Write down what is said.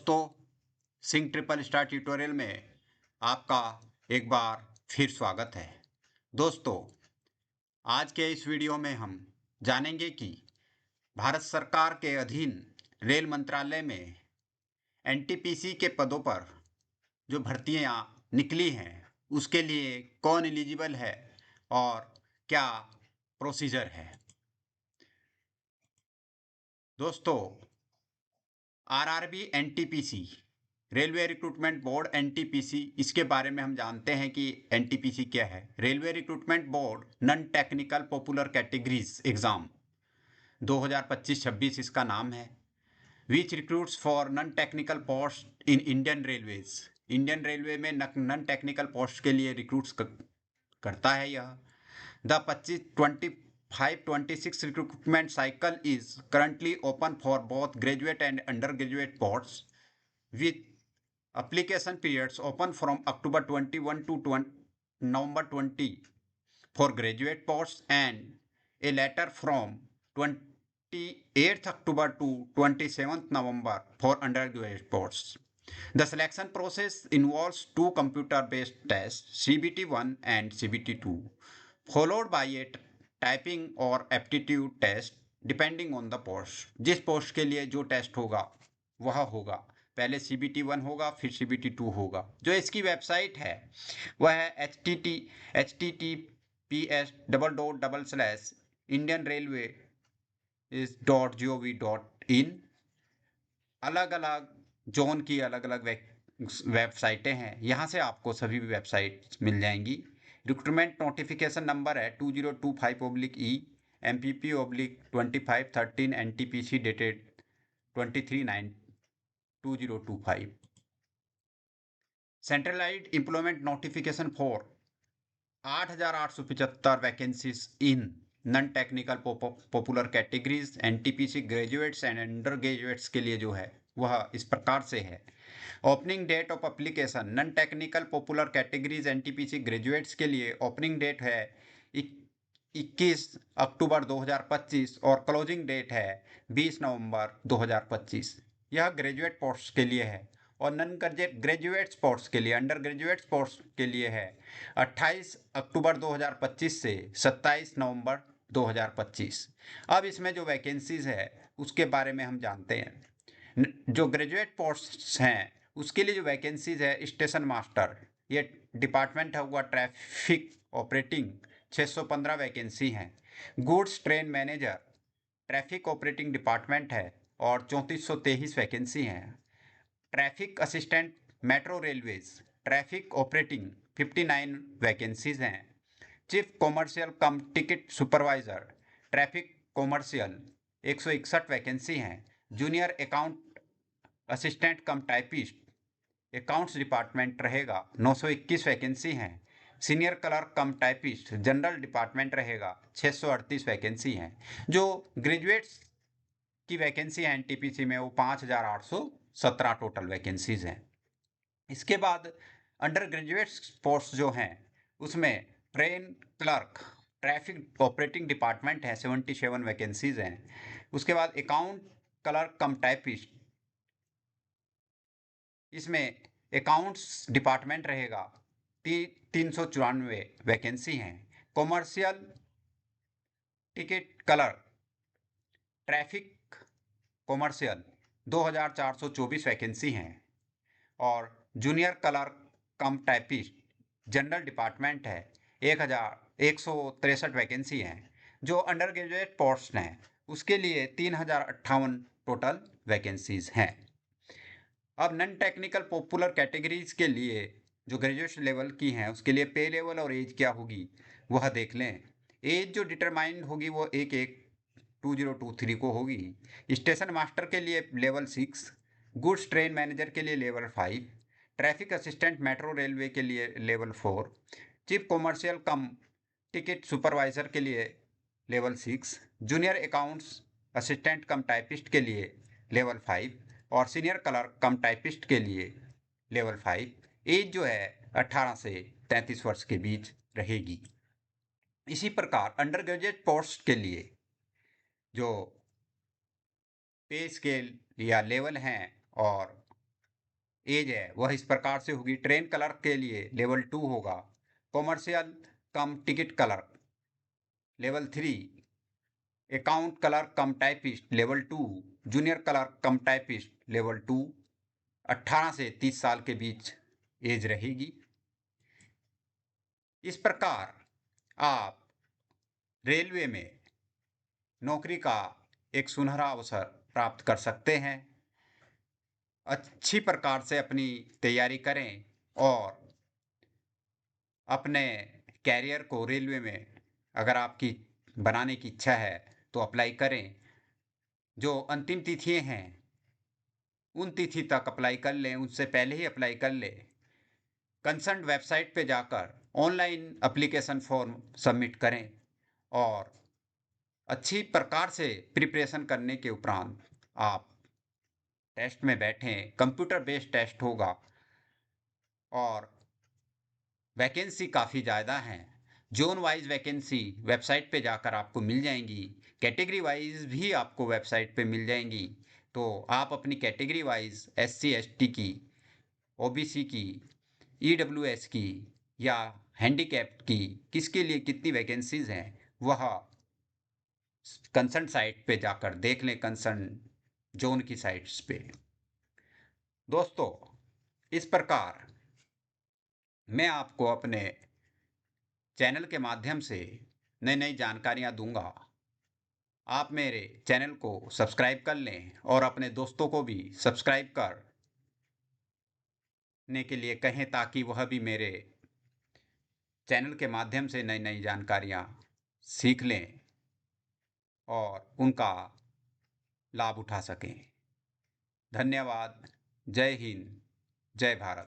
दोस्तों, Singh triple star tutorial में आपका एक बार फिर स्वागत है। दोस्तों, आज के इस वीडियो में हम जानेंगे कि भारत सरकार के अधीन रेल मंत्रालय में एनटीपीसी के पदों पर जो भर्तियां निकली हैं उसके लिए कौन एलिजिबल है और क्या प्रोसीजर है। दोस्तों, RRB NTPC railway recruitment board NTPC, इसके बारे में हम जानते हैं कि एनटीपीसी क्या है। Railway recruitment board non technical popular categories exam 2025-26 इसका नाम है। Which recruits for non technical post in Indian railways, Indian railway में नॉन टेक्निकल पोस्ट के लिए रिक्रूट्स करता है यह। The 25-26 recruitment cycle is currently open for both graduate and undergraduate posts, with application periods open from October 21 to November 20 for graduate posts and a letter from 28th October to 27th November for undergraduate posts. The selection process involves two computer-based tests, CBT-1 and CBT-2, followed by a typing और aptitude test depending on the post. जिस पोस्ट के लिए जो test होगा वह होगा। पहले CBT-1 होगा, फिर CBT-2 होगा। जो इसकी वेबसाइट है वह है https://indianrailways.gov.in। अलग अलग जोन की अलग अलग वेबसाइटें हैं, यहाँ से आपको सभी वेबसाइट मिल जाएंगी। रिक्रूटमेंट नोटिफिकेशन नंबर है 2025/E MPP/2513 NTPC dated 23/9/2025। Centralised employment notification for 8,875 vacancies in non technical popular categories NTPC graduates and under graduates के लिए जो है वह इस प्रकार से है। Opening date of application non technical popular categories NTPC graduates के लिए ओपनिंग डेट है 21 अक्टूबर 2025 और क्लोजिंग डेट है 20 नवंबर 2025। यह ग्रेजुएट पोस्ट के लिए है और नॉन ग्रेजुएट स्पोर्ट्स के लिए, अंडर ग्रेजुएट स्पोर्ट्स के लिए है 28 अक्टूबर 2025 से 27 नवंबर 2025। अब इसमें जो वैकेंसीज है उसके बारे में हम जानते हैं। जो ग्रेजुएट पोस्ट्स हैं उसके लिए जो वैकेंसीज है, स्टेशन मास्टर, ये डिपार्टमेंट है हुआ ट्रैफिक ऑपरेटिंग, 615 वैकेंसी हैं। Goods train manager traffic operating department है और 3423 वैकेंसी हैं। Traffic assistant metro railways traffic operating 59 vacancies हैं। Chief commercial cum ticket supervisor traffic commercial 161 vacancy हैं। Junior account assistant cum typist accounts department रहेगा, 921 vacancy हैं। Senior clerk cum typist general department रहेगा, 638 vacancy हैं। जो graduates की vacancy है NTPC में वो 5,817 टोटल वैकेंसीज हैं। इसके बाद अंडर ग्रेजुएट पोस्ट जो हैं उसमें train clerk traffic operating department है, 77 वैकेंसीज हैं। उसके बाद अकाउंट क्लर्क कम टाइपिस्ट, इसमें अकाउंट्स डिपार्टमेंट रहेगा, 394 वैकेंसी हैं। Commercial ticket clerk traffic commercial 2,424 vacancy हैं और junior clerk cum typist general department है, 1,163 वैकेंसी हैं। जो अंडर ग्रेजुएट पोस्ट हैं उसके लिए 3,058 टोटल वैकेंसीज हैं। अब नॉन टेक्निकल पॉपुलर कैटेगरीज के लिए जो ग्रेजुएशन लेवल की हैं उसके लिए पे लेवल और एज क्या होगी वह देख लें। एज जो डिटरमाइंड होगी वो 1/1/2023 को होगी। स्टेशन मास्टर के लिए लेवल 6, गुड्स ट्रेन मैनेजर के लिए level 5, traffic assistant metro railway के लिए level 4, chief commercial cum ticket supervisor के लिए level 6, junior accounts assistant cum typist के लिए लेवल 5 और सीनियर क्लर्क कम टाइपिस्ट के लिए लेवल 5। एज जो है 18 से 33 वर्ष के बीच रहेगी। इसी प्रकार अंडर ग्रेजुएट पोस्ट के लिए जो पे स्केल या लेवल हैं और एज है वह इस प्रकार से होगी। ट्रेन क्लर्क के लिए लेवल 2 होगा। Commercial cum ticket clerk level 3, account clerk cum typist level 2, junior clerk cum typist level 2। 18 से 30 साल के बीच एज रहेगी। इस प्रकार आप रेलवे में नौकरी का एक सुनहरा अवसर प्राप्त कर सकते हैं। अच्छी प्रकार से अपनी तैयारी करें और अपने कैरियर को रेलवे में अगर आपकी बनाने की इच्छा है तो अप्लाई करें। जो अंतिम तिथियां हैं उन तिथि तक अप्लाई कर लें, उससे पहले ही अप्लाई कर लें। कंसर्न वेबसाइट पे जाकर ऑनलाइन एप्लीकेशन फॉर्म सबमिट करें और अच्छी प्रकार से प्रिपरेशन करने के उपरांत आप टेस्ट में बैठें। कंप्यूटर बेस्ड टेस्ट होगा और वैकेंसी काफ़ी ज़्यादा हैं। जोन वाइज वैकेंसी वेबसाइट पे जाकर आपको मिल जाएंगी। कैटेगरी वाइज भी आपको वेबसाइट पे मिल जाएंगी। तो आप अपनी कैटेगरी वाइज SC ST की, OBC की, EWS की या हैंडीकैप्ड की किसके लिए कितनी वैकेंसीज हैं वह कंसर्न साइट पे जाकर देख लें, कंसर्न जोन की साइट्स पे। दोस्तों, इस प्रकार मैं आपको अपने चैनल के माध्यम से नई नई जानकारियां दूंगा। आप मेरे चैनल को सब्सक्राइब कर लें और अपने दोस्तों को भी सब्सक्राइब करने के लिए कहें ताकि वह भी मेरे चैनल के माध्यम से नई नई जानकारियां सीख लें और उनका लाभ उठा सकें। धन्यवाद। जय हिंद, जय भारत।